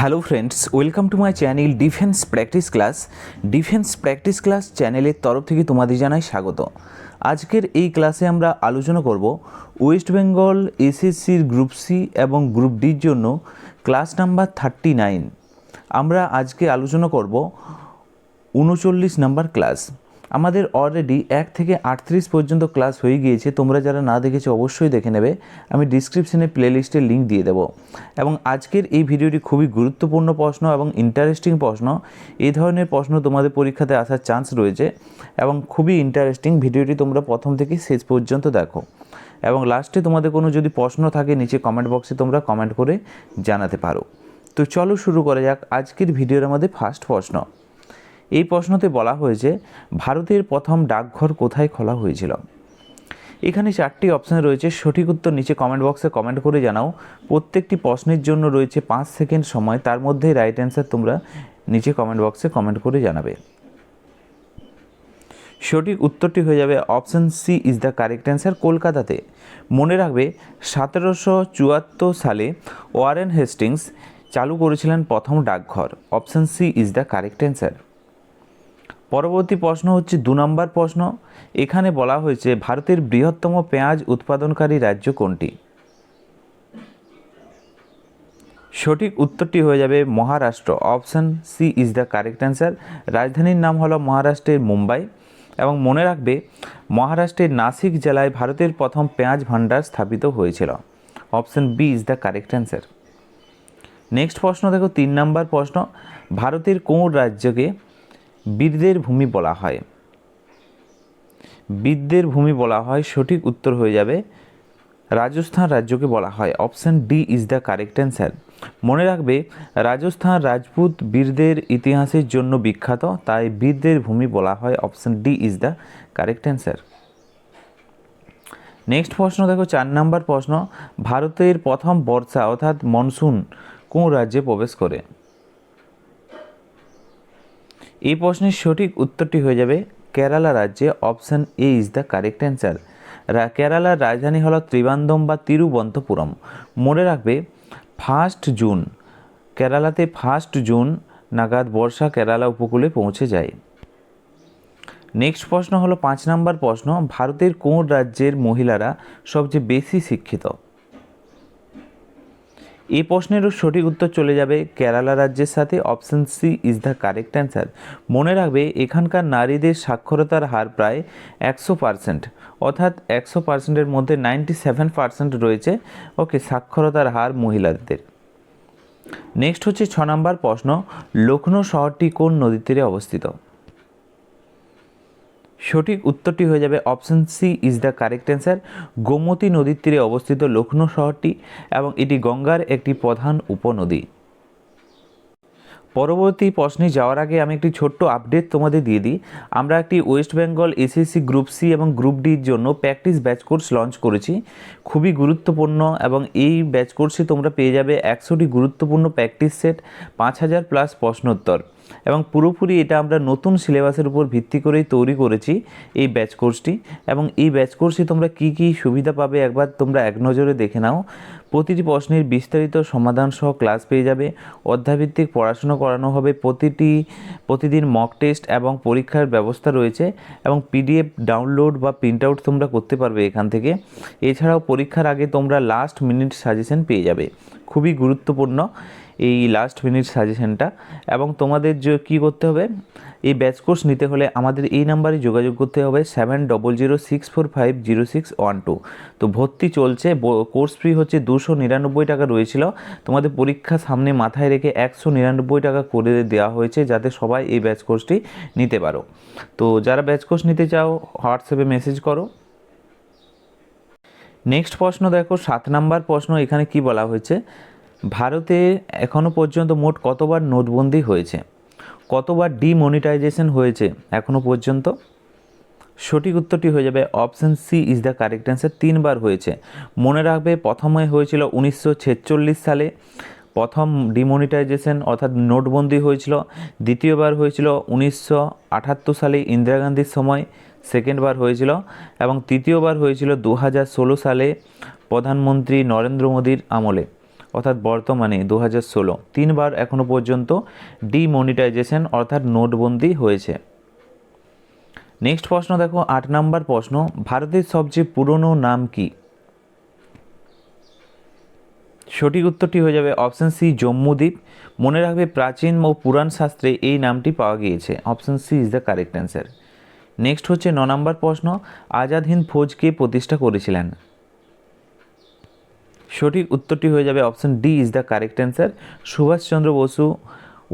Hello friends, welcome to my channel defence practice class চ্যানেলের তরফ থেকে তোমাদের জানাই স্বাগত। আজকের এই ক্লাসে আমরা আলোচনা করব ওয়েস্ট বেঙ্গল এসএসসির গ্রুপ সি এবং গ্রুপ ডির জন্য ক্লাস নাম্বার 39। আমরা আজকে আলোচনা করব 39 নাম্বার ক্লাস। আমাদের অলরেডি 1 থেকে 38 পর্যন্ত ক্লাস হয়ে গিয়েছে। তোমরা যারা না দেখেছো অবশ্যই দেখে নেবে, আমি ডিসক্রিপশনে প্লেলিস্টের লিঙ্ক দিয়ে দেবো। এবং আজকের এই ভিডিওটি খুবই গুরুত্বপূর্ণ প্রশ্ন এবং ইন্টারেস্টিং প্রশ্ন। এই ধরনের প্রশ্ন তোমাদের পরীক্ষাতে আসার চান্স রয়েছে এবং খুবই ইন্টারেস্টিং। ভিডিওটি তোমরা প্রথম থেকে শেষ পর্যন্ত দেখো এবং লাস্টে তোমাদের কোনো যদি প্রশ্ন থাকে নিচে কমেন্ট বক্সে তোমরা কমেন্ট করে জানাতে পারো। তো চলো শুরু করা যাক আজকের ভিডিওর আমাদের ফার্স্ট প্রশ্ন। এই প্রশ্নতে বলা হয়েছে ভারতের প্রথম ডাকঘর কোথায় খোলা হয়েছিল। এখানে 4টি অপশান রয়েছে, সঠিক উত্তর নিচে কমেন্ট বক্সে কমেন্ট করে জানাও। প্রত্যেকটি প্রশ্নের জন্য রয়েছে 5 সেকেন্ড সময়, তার মধ্যে রাইট অ্যান্সার তোমরা নিচে কমেন্ট বক্সে কমেন্ট করে জানাবে। সঠিক উত্তরটি হয়ে যাবে option C is the correct answer, কলকাতাতে। মনে রাখবে 1774 সালে ওয়ারেন হেস্টিংস চালু করেছিলেন প্রথম ডাকঘর। Option C is the correct answer. পরবর্তী প্রশ্ন হচ্ছে 2 নম্বর প্রশ্ন। এখানে বলা হয়েছে ভারতের বৃহত্তম পেঁয়াজ উৎপাদনকারী রাজ্য কোনটি। সঠিক উত্তরটি হয়ে যাবে Maharashtra. Option C is the correct answer. রাজধানীর নাম হলো মহারাষ্ট্রের মুম্বাই। এবং মনে রাখবে মহারাষ্ট্রের নাসিক জেলায় ভারতের প্রথম পেঁয়াজ ভাণ্ডার স্থাপিত হয়েছিল। Option B is the correct answer. Next প্রশ্ন দেখো 3 নম্বর প্রশ্ন। ভারতের কোন রাজ্যকে বীরদের ভূমি বলা হয়। বীরদের ভূমি বলা হয়, সঠিক উত্তর হয়ে যাবে রাজস্থান রাজ্যকে বলা হয়। Option D is the correct answer. মনে রাখবে রাজস্থান রাজপুত বীরদের ইতিহাসের জন্য বিখ্যাত, তাই বীরদের ভূমি বলা হয়। Option D is the correct answer. Next প্রশ্ন দেখো 4 নম্বর প্রশ্ন। ভারতের প্রথম বর্ষা অর্থাৎ মনসুন কোন রাজ্যে প্রবেশ করে। এই প্রশ্নের সঠিক উত্তরটি হয়ে যাবে কেরালা রাজ্যে। Option A is the correct answer. কেরালার রাজধানী হলো ত্রিবান্দম বা তিরুবন্তপুরম। মনে রাখবে 1 জুন কেরালাতে 1 জুন নাগাদ বর্ষা কেরালা উপকূলে পৌঁছে যায়। নেক্সট প্রশ্ন হলো 5 নম্বর প্রশ্ন। ভারতের কোন রাজ্যের মহিলারা সবচেয়ে বেশি শিক্ষিত। এই প্রশ্নেরও সঠিক উত্তর চলে যাবে কেরালা রাজ্যের সাথে। Option C is the correct answer. মনে রাখবে এখানকার নারীদের সাক্ষরতার হার প্রায় 100%, অর্থাৎ 100%-এর মধ্যে 97% রয়েছে সাক্ষরতার হার মহিলাদের। নেক্সট হচ্ছে 6 নম্বর প্রশ্ন। লখনৌ শহরটি কোন নদীর তীরে অবস্থিত। সঠিক উত্তরটি হয়ে যাবে option C is the correct answer. Gomti নদীর তীরে অবস্থিত লখনৌ শহরটি এবং এটি গঙ্গার একটি প্রধান উপনদী। পরবর্তী প্রশ্নে যাওয়ার আগে আমি একটি ছোট্ট আপডেট তোমাদের দিয়ে দিই। আমরা একটি West Bengal SSC group C এবং গ্রুপ ডির জন্য প্র্যাকটিস ব্যাচ কোর্স লঞ্চ করেছি। খুবই গুরুত্বপূর্ণ এবং এই ব্যাচ কোর্সে তোমরা পেয়ে যাবে 100টি গুরুত্বপূর্ণ প্র্যাকটিস সেট, 5000 প্লাস প্রশ্নোত্তর এবং পুরোপুরি এটা আমরা নতুন সিলেবাসের উপর ভিত্তি করেই তৈরি করেছি এই ব্যাচ কোর্সটি। এবং এই ব্যাচ কোর্সে তোমরা কি কি সুবিধা পাবে একবার তোমরা এক নজরে দেখে নাও। প্রতিটি প্রশ্নের বিস্তারিত সমাধান সহ ক্লাস পেয়ে যাবে। অধ্যায়ভিত্তিক পড়াশুনো করানো হবে। প্রতিদিন মক টেস্ট এবং পরীক্ষার ব্যবস্থা রয়েছে এবং পিডিএফ ডাউনলোড বা প্রিন্ট আউট তোমরা করতে পারবে এখান থেকে। এছাড়াও পরীক্ষার আগে তোমরা লাস্ট মিনিট সাজেশন পেয়ে যাবে। খুবই গুরুত্বপূর্ণ এই লাস্ট মিনিট সাজেশনটা। এবং তোমাদের কী করতে হবে, এই ব্যাচ কোর্স নিতে হলে আমাদের এই নাম্বারে যোগাযোগ করতে হবে 7006450612। তো ভর্তি চলছে, কোর্স ফি হচ্ছে 299 টাকা রয়েছিল, তোমাদের পরীক্ষা সামনে মাথায় রেখে 199 টাকা করে দেওয়া হয়েছে যাতে সবাই এই ব্যাচ কোর্সটি নিতে পারো। তো যারা ব্যাচ কোর্স নিতে চাও হোয়াটসঅ্যাপে মেসেজ করো। নেক্সট প্রশ্ন দেখো 7 নম্বর প্রশ্ন। এখানে কি বলা হয়েছে, ভারতে এখনও পর্যন্ত মোট কতবার নোটবন্দি হয়েছে, কতবার ডিমনিটাইজেশন হয়েছে এখনও পর্যন্ত। সঠিক উত্তরটি হয়ে যাবে option C is the correct answer. 3 বার হয়েছে। মনে রাখবে প্রথমে হয়েছিল 1946 সালে প্রথম ডিমনিটাইজেশন অর্থাৎ নোটবন্দি হয়েছিল। দ্বিতীয়বার হয়েছিল 1978 সালে ইন্দিরা গান্ধীর সময়, সেকেন্ডবার হয়েছিল। এবং তৃতীয়বার হয়েছিল 2016 সালে প্রধানমন্ত্রী নরেন্দ্র মোদীর আমলে। অর্থাৎ বর্তমানে 2016 তিনবার এখনো পর্যন্ত ডিমনিটাইজেশন অর্থাৎ নোটবন্দি হয়েছে। নেক্সট প্রশ্ন দেখো 8 নম্বর প্রশ্ন, ভারতের সবচেয়ে পুরনো নাম কি? সঠিক উত্তরটি হয়ে যাবে অপশন সি জম্মুদ্বীপ। মনে রাখবে প্রাচীন ও পুরাণ শাস্ত্রে এই নামটি পাওয়া গিয়েছে। Option C is the correct answer. Next হচ্ছে 9 নম্বর প্রশ্ন, আজাদ হিন্দ ফৌজ কে প্রতিষ্ঠা করেছিলেন? সঠিক উত্তরটি হয়ে যাবে option D is the correct answer. Subhash Chandra Bose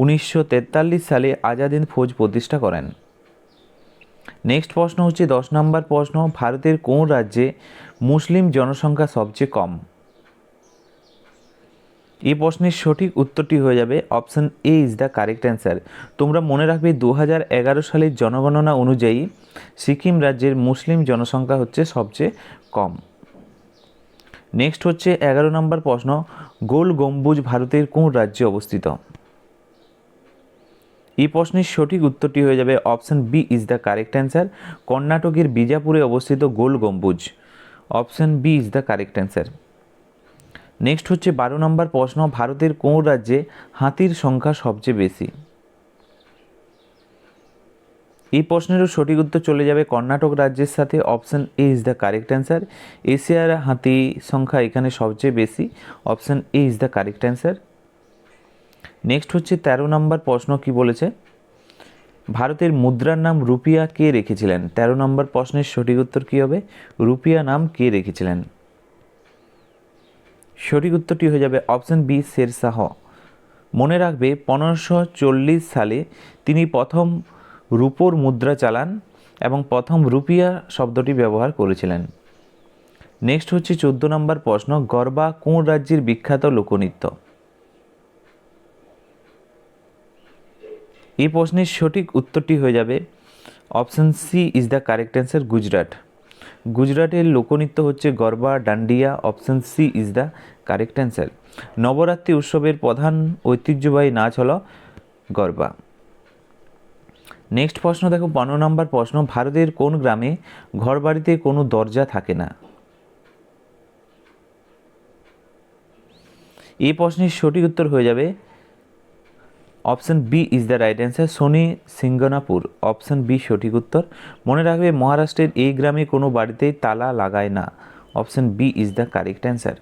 1943 সালে আজাদ হিন্দ ফৌজ প্রতিষ্ঠা করেন। নেক্সট প্রশ্ন হচ্ছে 10 নম্বর প্রশ্ন, ভারতের কোন রাজ্যে মুসলিম জনসংখ্যা সবচেয়ে কম? এই প্রশ্নের সঠিক উত্তরটি হয়ে যাবে option A is the correct answer. তোমরা মনে রাখবে 2011 সালের জনগণনা অনুযায়ী সিকিম রাজ্যের মুসলিম জনসংখ্যা হচ্ছে সবচেয়ে কম। নেক্সট হচ্ছে 11 নম্বর প্রশ্ন, গোল গম্বুজ ভারতের কোন রাজ্যে অবস্থিত? এই প্রশ্নের সঠিক উত্তরটি হয়ে যাবে option B is the correct answer. কর্ণাটকের বিজাপুরে অবস্থিত Gol Gumbaz. Option B is the correct answer. Next হচ্ছে 12 নম্বর প্রশ্ন, ভারতের কোন রাজ্যে হাতির সংখ্যা সবচেয়ে বেশি? এই প্রশ্নেরও সঠিক উত্তর চলে যাবে কর্ণাটক রাজ্যের সাথে। Option A is the correct answer. এশিয়ার হাতি সংখ্যা এখানে সবচেয়ে বেশি। Option A is the correct answer. Next হচ্ছে 13 নম্বর প্রশ্ন, কি বলেছে? ভারতের মুদ্রার নাম রুপিয়া কে রেখেছিলেন? 13 নম্বর প্রশ্নের সঠিক উত্তর কী হবে? রুপিয়া নাম কে রেখেছিলেন? সঠিক উত্তরটি হয়ে যাবে অপশন বি শের শাহ। মনে রাখবে 1540 সালে তিনি প্রথম রুপোর মুদ্রা চালান এবং প্রথম রুপিয়া শব্দটি ব্যবহার করেছিলেন। নেক্সট হচ্ছে 14 নম্বর প্রশ্ন, গরবা কোন রাজ্যের বিখ্যাত লোকনৃত্য? এই প্রশ্নের সঠিক উত্তরটি হয়ে যাবে option C is the correct answer, Gujarat. গুজরাটের লোকনৃত্য হচ্ছে Garba Dandiya. Option C is the correct answer. Navratri উৎসবের প্রধান ঐতিহ্যবাহী নাচ হলো গরবা। নেক্সট প্রশ্ন দেখো 15 নম্বর প্রশ্ন, ভারতের কোন গ্রামে ঘরবাড়িতে কোনো দরজা থাকে না? এই প্রশ্নের সঠিক উত্তর হয়ে যাবে option B is the right answer, Shani Shingnapur. Option B সঠিক উত্তর। মনে রাখবে মহারাষ্ট্রের এই গ্রামে কোনো বাড়িতেই তালা লাগায় না। Option B is the correct answer.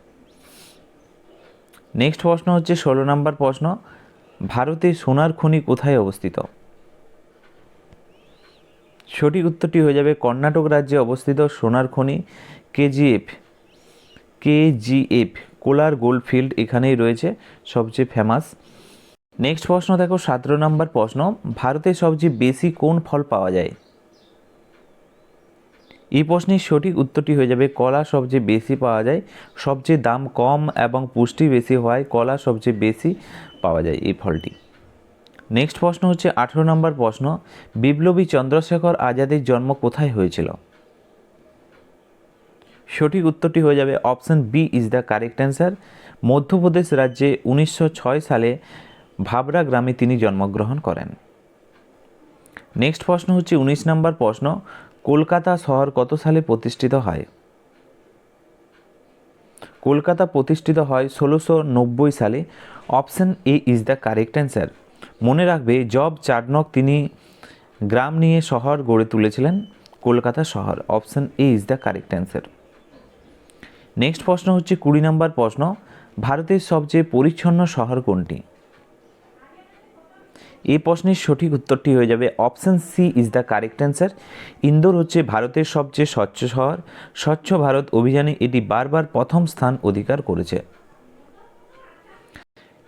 Next প্রশ্ন হচ্ছে 16 নম্বর প্রশ্ন, ভারতে সোনার খনি কোথায় অবস্থিত? সঠিক উত্তরটি হয়ে যাবে কর্ণাটক রাজ্যে অবস্থিত সোনার খনি কেজিএফ কোলার গোল্ডফিল্ড এখানেই রয়েছে, সবচেয়ে ফেমাস। নেক্সট প্রশ্ন দেখো 17 নম্বর প্রশ্ন, ভারতে সবচেয়ে বেশি কোন ফল পাওয়া যায়? এই প্রশ্নের সঠিক উত্তরটি হয়ে যাবে কলা সবচেয়ে বেশি পাওয়া যায়। সবচেয়ে দাম কম এবং পুষ্টি বেশি হওয়ায় কলা সবচেয়ে বেশি পাওয়া যায় এই ফলটি। নেক্সট প্রশ্ন হচ্ছে 18 নম্বর প্রশ্ন, বিপ্লবী চন্দ্রশেখর আজাদের জন্ম কোথায় হয়েছিল? সঠিক উত্তরটি হয়ে যাবে option B is the correct answer. Madhya Pradesh রাজ্যে 1906 সালে ভাবরা গ্রামে তিনি জন্মগ্রহণ করেন। নেক্সট প্রশ্ন হচ্ছে 19 নম্বর প্রশ্ন, কলকাতা শহর কত সালে প্রতিষ্ঠিত হয়? কলকাতা প্রতিষ্ঠিত হয় 1690 সালে। Option A is the correct answer. মনে রাখবে জব চার্নক তিনি গ্রাম নিয়ে শহর গড়ে তুলেছিলেন কলকাতা শহর। Option A is the correct answer. Next প্রশ্ন হচ্ছে 20 নম্বর প্রশ্ন, ভারতের সবচেয়ে পরিচ্ছন্ন শহর কোনটি? এই প্রশ্নের সঠিক উত্তরটি হয়ে যাবে option C is the correct answer. Indore হচ্ছে ভারতের সবচেয়ে স্বচ্ছ শহর। স্বচ্ছ ভারত অভিযানে এটি বারবার প্রথম স্থান অধিকার করেছে।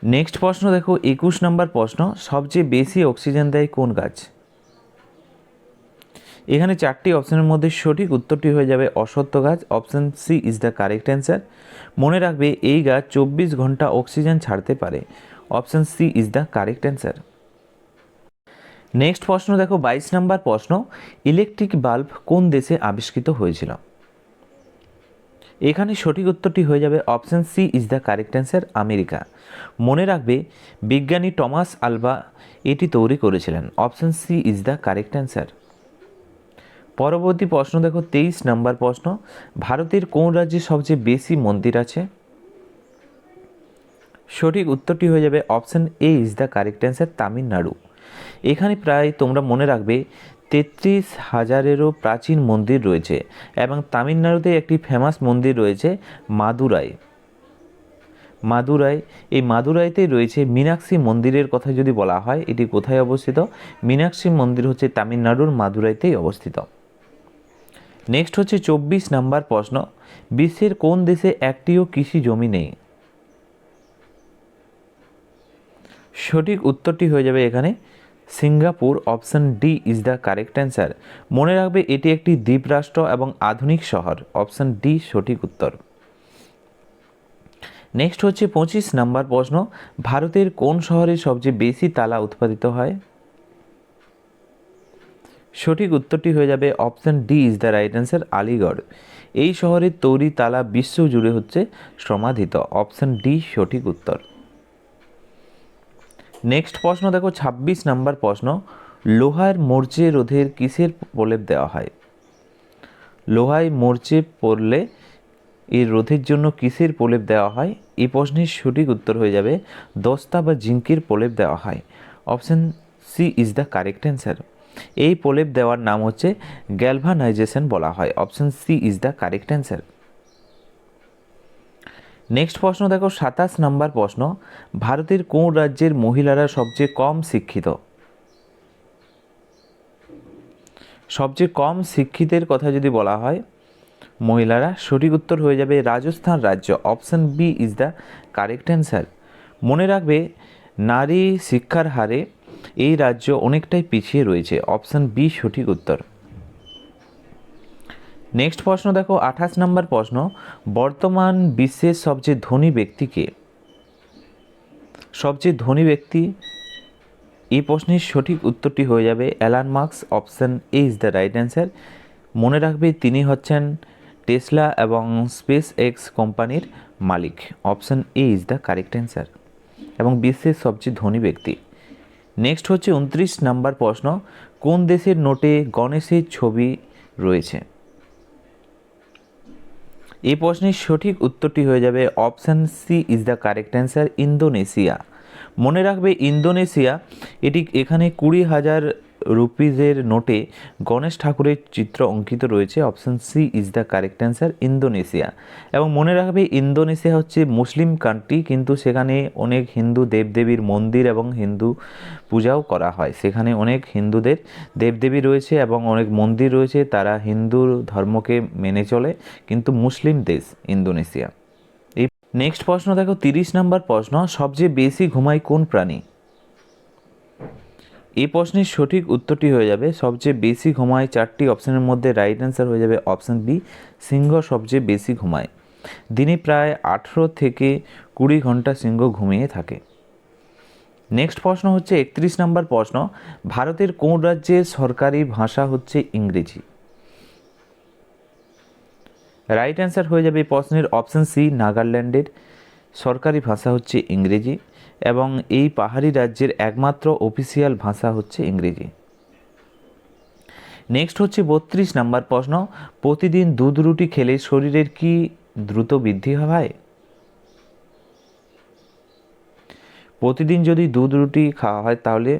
নেক্সট প্রশ্ন দেখো 21 নম্বর প্রশ্ন, সবচেয়ে বেশি অক্সিজেন দেয় কোন গাছ? এখানে 4টি অপশনের মধ্যে সঠিক উত্তরটি হয়ে যাবে অশ্বত্থ গাছ। Option C is the correct answer. মনে রাখবে এই গাছ 24 ঘন্টা অক্সিজেন ছাড়তে পারে। Option C is the correct answer. Next প্রশ্ন দেখো 22 নম্বর প্রশ্ন, ইলেকট্রিক বাল্ব কোন দেশে আবিষ্কৃত হয়েছিল? এখানে সঠিক উত্তরটি হয়ে যাবে option C is the correct answer, America. মনে রাখবে বিজ্ঞানী টমাস আলভা এটি তৈরি করেছিলেন। Option C is the correct answer. পরবর্তী প্রশ্ন দেখো 23 নম্বর প্রশ্ন, ভারতের কোন রাজ্যে সবচেয়ে বেশি মন্দির আছে? সঠিক উত্তরটি হয়ে যাবে option A is the correct answer, Tamil Nadu. এখানে প্রায় তোমরা মনে রাখবে 33,000-এরও প্রাচীন মন্দির রয়েছে এবং তামিলনাড়ুতে একটি ফেমাস মন্দির রয়েছে মাদুরাই। এই মাদুরাইতে রয়েছে মীনাক্ষী মন্দিরের কথা যদি বলা হয়, এটি কোথায় অবস্থিত? মীনাক্ষী মন্দির হচ্ছে তামিলনাড়ুর মাদুরাইতেই অবস্থিত। নেক্সট হচ্ছে 24 নাম্বার প্রশ্ন, বিশ্বের কোন দেশে একটিও কৃষি জমি নেই? সঠিক উত্তরটি হয়ে যাবে এখানে Singapore, option D is the correct answer. মনে রাখবে এটি একটি দ্বীপরাষ্ট্র এবং আধুনিক শহর, অপশন ডি সঠিক উত্তর। নেক্সট হচ্ছে 25 নাম্বার প্রশ্ন, ভারতের কোন শহরে সবচেয়ে বেশি তালা উৎপাদিত হয়? সঠিক উত্তরটি হয়ে যাবে option D is the right answer, Aligarh. এই শহরের তৈরি তালা বিশ্ব জুড়ে হচ্ছে সমাদৃত, অপশন ডি সঠিক উত্তর। নেক্সট প্রশ্ন দেখো 26 নাম্বার প্রশ্ন, লোহার মরচে রোধের কিসের প্রলেপ দেওয়া হয়? লোহায় মরচে পড়লে এর রোধের জন্য কিসের প্রলেপ দেওয়া হয়? এই প্রশ্নের সঠিক উত্তর হয়ে যাবে দস্তা বা জিঙ্কের প্রলেপ দেওয়া হয়, option C is the correct answer. এই প্রলেপ দেওয়ার নাম হচ্ছে গ্যালভানাইজেশন বলা হয়, option C is the correct answer. Next প্রশ্ন দেখো 27 নাম্বার প্রশ্ন, ভারতের কোন রাজ্যের মহিলারা সবচেয়ে কম শিক্ষিত? সবচেয়ে কম শিক্ষিতের কথা যদি বলা হয় মহিলারা, সঠিক উত্তর হয়ে যাবে রাজস্থান রাজ্য, option B is the correct answer. মনে রাখবে নারী শিক্ষার হারে এই রাজ্য অনেকটাই পিছিয়ে রয়েছে, অপশন বি সঠিক উত্তর। নেক্সট প্রশ্ন দেখো 28 নাম্বার প্রশ্ন, বর্তমান বিশ্বের সবচেয়ে ধনী ব্যক্তি কে? সবচেয়ে ধনী ব্যক্তি, এই প্রশ্নের সঠিক উত্তরটি হয়ে যাবে Elon Musk, option A is the right answer. মনে রাখবে তিনি হচ্ছেন টেসলা এবং স্পেস এক্স কোম্পানির মালিক, option A is the correct answer এবং বিশ্বের সবচেয়ে ধনী ব্যক্তি। নেক্সট হচ্ছে 29 নাম্বার প্রশ্ন, কোন দেশের নোটে গণেশের ছবি রয়েছে? এই প্রশ্নের সঠিক উত্তরটি হয়ে যাবে option C is the correct answer, Indonesia. মনে রাখবে ইন্দোনেশিয়া, এটি এখানে 20,000 রুপিজের নোটে গণেশ ঠাকুরের চিত্র অঙ্কিত রয়েছে, option C is the correct answer, Indonesia. এবং মনে রাখবে ইন্দোনেশিয়া হচ্ছে মুসলিম কান্ট্রি, কিন্তু সেখানে অনেক হিন্দু দেবদেবীর মন্দির এবং হিন্দু পূজাও করা হয়, সেখানে অনেক হিন্দুদের দেবদেবী রয়েছে এবং অনেক মন্দির রয়েছে, তারা হিন্দু ধর্মকে মেনে চলে, কিন্তু মুসলিম দেশ ইন্দোনেশিয়া। এই নেক্সট প্রশ্ন দেখো 30 নাম্বার প্রশ্ন, সবচেয়ে বেশি ঘুমায় কোন প্রাণী? এই প্রশ্নের সঠিক উত্তরটি হয়ে যাবে সবচেয়ে বেশি ঘুমায়, 4টি অপশনের মধ্যে রাইট অ্যান্সার হয়ে যাবে অপশন বি, সিংহ সবচেয়ে বেশি ঘুমায়। দিনে প্রায় 18 থেকে 20 ঘন্টা সিংহ ঘুমিয়ে থাকে। নেক্সট প্রশ্ন হচ্ছে 31 নাম্বার প্রশ্ন, ভারতের কোন রাজ্যের সরকারি ভাষা হচ্ছে ইংরেজি? রাইট অ্যান্সার হয়ে যাবে এই প্রশ্নের অপশন সি, নাগাল্যান্ডের সরকারি ভাষা হচ্ছে ইংরেজি এবং এই পাহাড়ি রাজ্যের একমাত্র অফিসিয়াল ভাষা হচ্ছে ইংরেজি। নেক্সট হচ্ছে 32 নাম্বার প্রশ্ন, প্রতিদিন দুধ রুটি খেলে শরীরের কি দ্রুত বৃদ্ধি হয়? প্রতিদিন যদি দুধ রুটি খাওয়া হয় তাহলে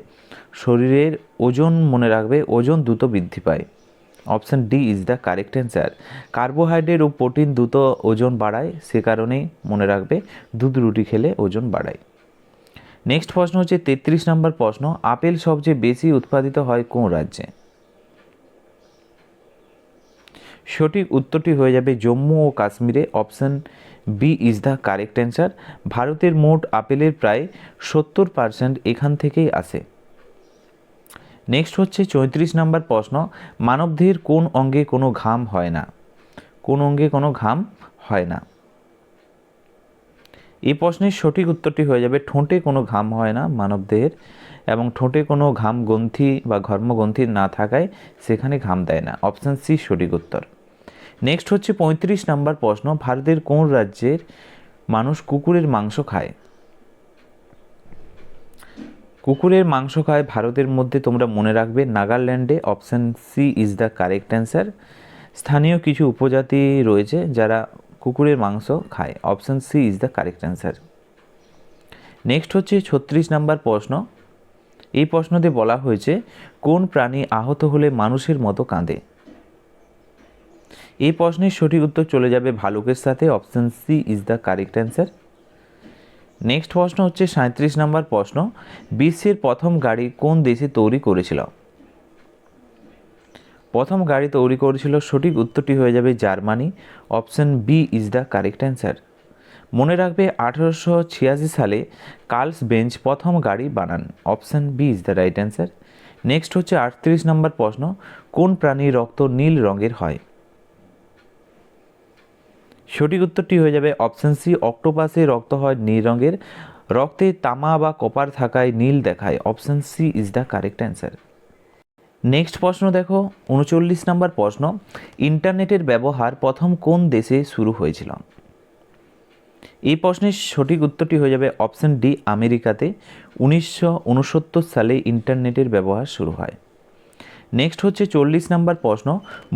শরীরের ওজন, মনে রাখবে ওজন দ্রুত বৃদ্ধি পায়, option D is the correct answer. Carbohydrate ও প্রোটিন দ্রুত ওজন বাড়ায়, সে কারণেই মনে রাখবে দুধ রুটি খেলে ওজন বাড়ায়। নেক্সট প্রশ্ন হচ্ছে 33 নাম্বার প্রশ্ন, আপেল সবচেয়ে বেশি উৎপাদিত হয় কোন রাজ্যে? সঠিক উত্তরটি হয়ে যাবে জম্মু ও কাশ্মীরে, option B is the correct answer. ভারতের মোট আপেলের প্রায় 70% এখান থেকেই আসে। নেক্সট হচ্ছে 34 নাম্বার প্রশ্ন, মানবদেহের কোন অঙ্গে কোনো ঘাম হয় না? কোন অঙ্গে কোনো ঘাম হয় না? এই প্রশ্নের সঠিক উত্তরটি হয়ে যাবে ঠোঁটে কোনো ঘাম হয় না মানবদেহের, এবং ঠোঁটে কোনো ঘাম গ্রন্থি বা ঘর্মগ্রন্থি না থাকায় সেখানে ঘাম দেয় না, অপশান সি সঠিক উত্তর। নেক্সট হচ্ছে 35 নাম্বার প্রশ্ন, ভারতের কোন রাজ্যের মানুষ কুকুরের মাংস খায়? কুকুরের মাংস খায় ভারতের মধ্যে, তোমরা মনে রাখবে নাগাল্যান্ডে, option C is the correct answer. স্থানীয় কিছু উপজাতি রয়েছে যারা কুকুরের মাংস খায়, option C is the correct answer. Next হচ্ছে 36 নাম্বার প্রশ্ন। এই প্রশ্নতে বলা হয়েছে কোন প্রাণী আহত হলে মানুষের মতো কাঁদে? এই প্রশ্নের সঠিক উত্তর চলে যাবে ভালুকের সাথে, option C is the correct answer. Next প্রশ্ন হচ্ছে 37 নাম্বার প্রশ্ন। বিশ্বের প্রথম গাড়ি কোন দেশে তৈরি করেছিল? প্রথম গাড়ি তৈরি করেছিল, সঠিক উত্তরটি হয়ে যাবে Germany, option B is the correct answer. মনে রাখবে 1886 সালে কার্লস বেঞ্চ প্রথম গাড়ি বানান, option B is the right answer. Next হচ্ছে 38 নম্বর প্রশ্ন। কোন প্রাণীর রক্ত নীল রঙের হয়? সঠিক উত্তরটি হয়ে যাবে অপশন সি, অক্টোপাসের রক্ত হয় নীল রঙের। রক্তে তামা বা কপার থাকায় নীল দেখায়, option C is the correct answer. Next প্রশ্ন দেখো 39 নম্বর প্রশ্ন। ইন্টারনেটের ব্যবহার প্রথম কোন দেশে শুরু হয়েছিল? এই প্রশ্নের সঠিক উত্তরটি হয়ে যাবে অপশন ডি, আমেরিকাতে 1969 সালে ইন্টারনেটের ব্যবহার শুরু হয়। নেক্সট হচ্ছে 40 নম্বর প্রশ্ন।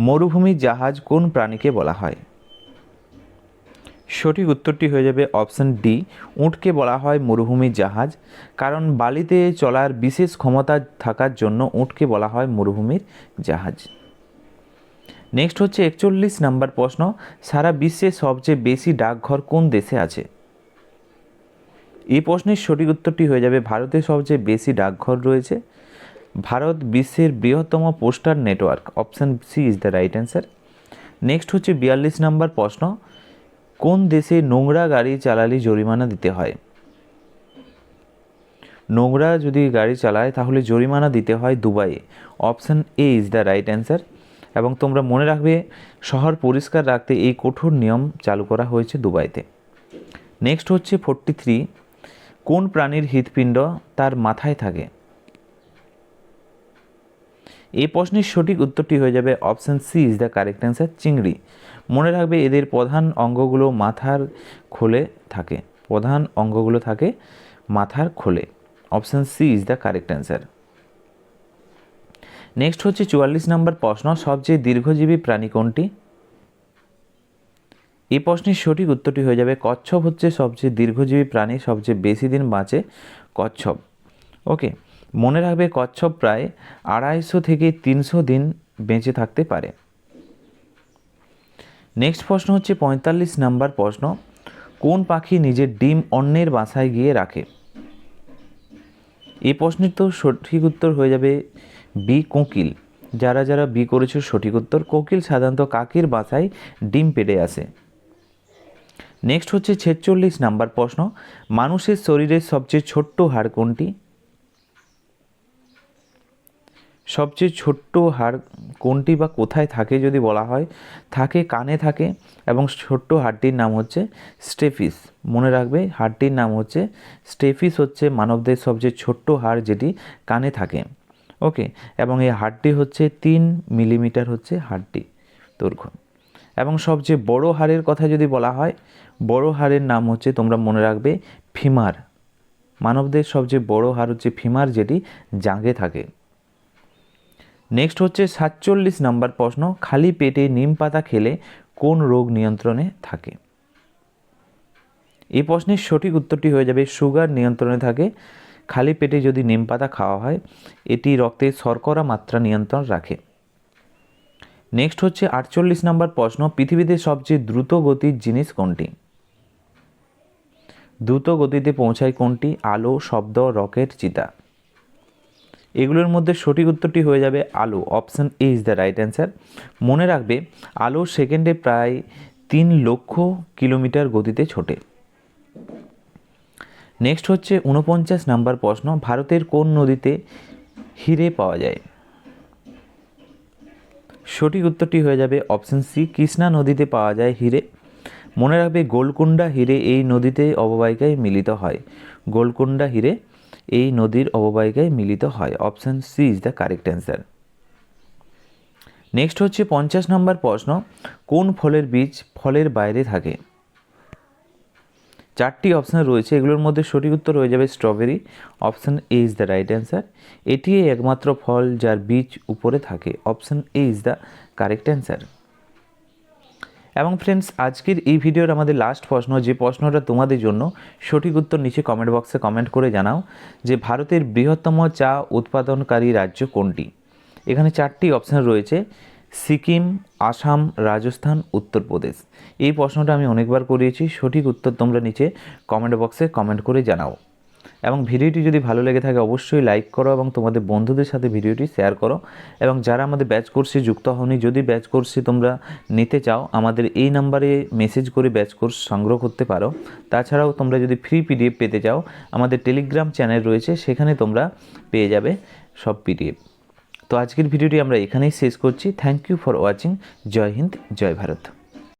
মরুভূমির জাহাজ কোন প্রাণীকে বলা হয়? সঠিক উত্তরটি হয়ে যাবে অপশন ডি, উটকে বলা হয় মরুভূমির জাহাজ, কারণ বালিতে চলার বিশেষ ক্ষমতা থাকার জন্য উটকে বলা হয় মরুভূমির জাহাজ। নেক্সট হচ্ছে 41 নাম্বার প্রশ্ন। সারা বিশ্বে সবচেয়ে বেশি ডাকঘর কোন দেশে আছে? এই প্রশ্নের সঠিক উত্তরটি হয়ে যাবে ভারতে সবচেয়ে বেশি ডাকঘর রয়েছে। ভারত বিশ্বের বৃহত্তম postal network, option C is the right answer. Next হচ্ছে 42 নাম্বার প্রশ্ন। কোন দেশে নোংরা গাড়ি চালালে জরিমানা দিতে হয়? নোংরা যদি গাড়ি চালায় তাহলে জরিমানা দিতে হয় দুবাইয়ে, option A is the right answer. এবং তোমরা মনে রাখবে শহর পরিষ্কার রাখতে এই কঠোর নিয়ম চালু করা হয়েছে দুবাইতে। নেক্সট হচ্ছে 43। কোন প্রাণীর হৃৎপিণ্ড তার মাথায় থাকে? এই প্রশ্নের সঠিক উত্তরটি হয়ে যাবে option C is the correct answer, চিংড়ি। মনে রাখবে এদের প্রধান অঙ্গগুলো মাথার খোলে থাকে, প্রধান অঙ্গগুলো থাকে মাথার খোলে, option C is the correct answer. Next হচ্ছে 44 নম্বর প্রশ্ন। সবচেয়ে দীর্ঘজীবী প্রাণী কোনটি? এই প্রশ্নের সঠিক উত্তরটি হয়ে যাবে কচ্ছপ হচ্ছে সবচেয়ে দীর্ঘজীবী প্রাণী, সবচেয়ে বেশি দিন বাঁচে কচ্ছপ। ওকে, মনে রাখবে কচ্ছপ প্রায় 250 থেকে 300 দিন বেঁচে থাকতে পারে। নেক্সট প্রশ্ন হচ্ছে 45 নাম্বার প্রশ্ন। কোন পাখি নিজের ডিম অন্যের বাসায় গিয়ে রাখে? এই প্রশ্নের তো সঠিক উত্তর হয়ে যাবে বি, কোকিল। যারা যারা বি করেছে সঠিক উত্তর। কোকিল সাধারণত কাকের বাসায় ডিম পেড়ে আসে। নেক্সট হচ্ছে 46 নাম্বার প্রশ্ন। মানুষের শরীরের সবচেয়ে ছোট্ট হাড় কোনটি? সবচেয়ে ছোট্ট হাড় কোনটি বা কোথায় থাকে যদি বলা হয়, থাকে কানে থাকে, এবং ছোট্ট হাড়টির নাম হচ্ছে স্টেফিস। মনে রাখবে হাড়টির নাম হচ্ছে স্টেফিস, হচ্ছে মানবদের সবচেয়ে ছোট্ট হাড় যেটি কানে থাকে। ওকে, এবং এই হাড়টি হচ্ছে 3 মিলিমিটার হচ্ছে হাড়টি দৈর্ঘ্য। এবং সবচেয়ে বড় হাড়ের কথা যদি বলা হয়, বড় হাড়ের নাম হচ্ছে, তোমরা মনে রাখবে, ফিমার। মানবদের সবচেয়ে বড় হাড় হচ্ছে ফিমার, যেটি জাঁঘে থাকে। নেক্সট হচ্ছে 47 নাম্বার প্রশ্ন। খালি পেটে নিম পাতা খেলে কোন রোগ নিয়ন্ত্রণে থাকে? এই প্রশ্নের সঠিক উত্তরটি হয়ে যাবে সুগার নিয়ন্ত্রণে থাকে। খালি পেটে যদি নিম পাতা খাওয়া হয়, এটি রক্তে শর্করা মাত্রা নিয়ন্ত্রণ রাখে। নেক্সট হচ্ছে 48 নাম্বার প্রশ্ন। পৃথিবীতে সবচেয়ে দ্রুত গতির জিনিস কোনটি? দ্রুত গতিতে পৌঁছায় কোনটি? আলো, শব্দ, রকেট, চিতা। এগুলোর মধ্যে সঠিক উত্তরটি হয়ে যাবে আলো, option A is the right answer. মনে রাখবে আলো সেকেন্ডে প্রায় 3 লক্ষ কিলোমিটার গতিতে ছোটে। নেক্সট হচ্ছে 49 নাম্বার প্রশ্ন। ভারতের কোন নদীতে হিরে পাওয়া যায়? সঠিক উত্তরটি হয়ে যাবে অপশন সি, কৃষ্ণা নদীতে পাওয়া যায় হিরে। মনে রাখবে গোলকুন্ডা হিরে এই নদীতে অববাহিকায় মিলিত হয়। গোলকুন্ডা হিরে এই নদীর অববাহিকায় মিলিত হয়, option C is the correct answer. Next হচ্ছে 50 নম্বর প্রশ্ন। কোন ফলের বীজ ফলের বাইরে থাকে? 4টি অপশান রয়েছে, এগুলোর মধ্যে সঠিক উত্তর হয়ে যাবে strawberry, option A is the right answer. এটি একমাত্র ফল যার বীজ উপরে থাকে, option A is the correct answer. এবং ফ্রেন্ডস, আজকের এই ভিডিওর আমাদের লাস্ট প্রশ্ন, যে প্রশ্নটা তোমাদের জন্য, সঠিক উত্তর নিচে কমেন্ট বক্সে কমেন্ট করে জানাও যে ভারতের বৃহত্তম চা উৎপাদনকারী রাজ্য কোনটি। এখানে 4টি অপশান রয়েছে: সিকিম, আসাম, রাজস্থান, উত্তরপ্রদেশ। এই প্রশ্নটা আমি অনেকবার করিয়েছি, সঠিক উত্তর তোমরা নিচে কমেন্ট বক্সে কমেন্ট করে জানাও। এবং ভিডিওটি যদি ভালো লেগে থাকে অবশ্যই লাইক করো এবং তোমাদের বন্ধুদের সাথে ভিডিওটি শেয়ার করো। এবং যারা আমাদের ব্যাচ কোর্সে যুক্ত হওনি, যদি ব্যাচ কোর্সে তোমরা নিতে চাও আমাদের এই নাম্বারে মেসেজ করে ব্যাচ কোর্স সংগ্রহ করতে পারো। তাছাড়াও তোমরা যদি ফ্রি পিডিএফ পেতে চাও, আমাদের টেলিগ্রাম চ্যানেল রয়েছে, সেখানে তোমরা পেয়ে যাবে সব পিডিএফ। তো আজকের ভিডিওটি আমরা এখানেই শেষ করছি। Thank you for watching. জয় হিন্দ, জয় ভারত।